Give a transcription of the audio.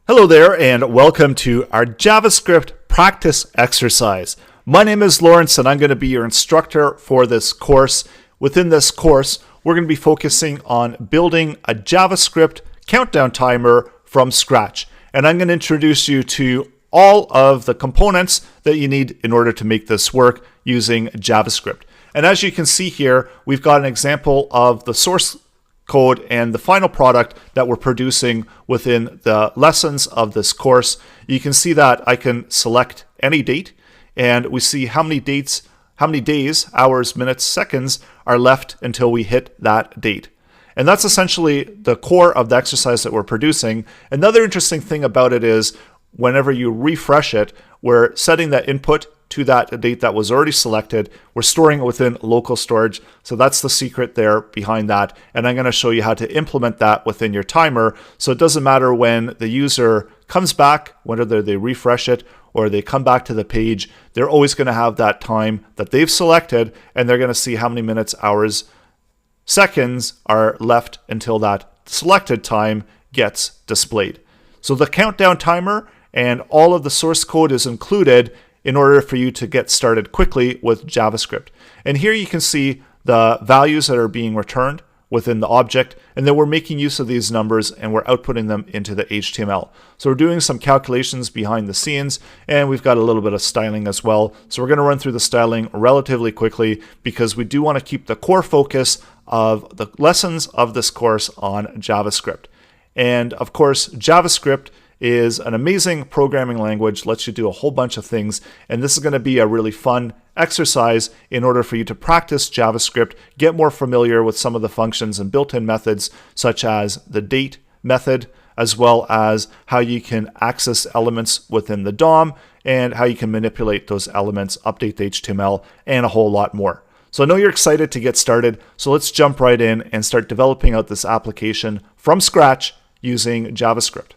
Hello there and welcome to our JavaScript practice exercise. My name is Lawrence and I'm going to be your instructor for this course. Within this course, we're going to be focusing on building a JavaScript countdown timer from scratch. And I'm going to introduce you to all of the components that you need in order to make this work using JavaScript. And as you can see here, we've got an example of the source code and the final product that we're producing within the lessons of this course. You can see that I can select any date and we see how many days, hours, minutes, seconds are left until we hit that date. And that's essentially the core of the exercise that we're producing. Another interesting thing about it is whenever you refresh it, we're setting that input to that date that was already selected. We're storing it within local storage. So that's the secret there behind that. And I'm going to show you how to implement that within your timer. So it doesn't matter when the user comes back, whether they refresh it or they come back to the page, they're always going to have that time that they've selected and they're going to see how many minutes, hours, seconds are left until that selected time gets displayed. So the countdown timer and all of the source code is included in order for you to get started quickly with JavaScript. And here you can see the values that are being returned within the object, and then we're making use of these numbers and we're outputting them into the HTML. So we're doing some calculations behind the scenes, and we've got a little bit of styling as well. So we're going to run through the styling relatively quickly because we do want to keep the core focus of the lessons of this course on JavaScript. And of course, JavaScript is an amazing programming language, lets you do a whole bunch of things, and this is going to be a really fun exercise in order for you to practice JavaScript, get more familiar with some of the functions and built-in methods such as the date method, as well as how you can access elements within the DOM and how you can manipulate those elements, update the HTML, and a whole lot more. So I know you're excited to get started, so let's jump right in and start developing out this application from scratch using JavaScript.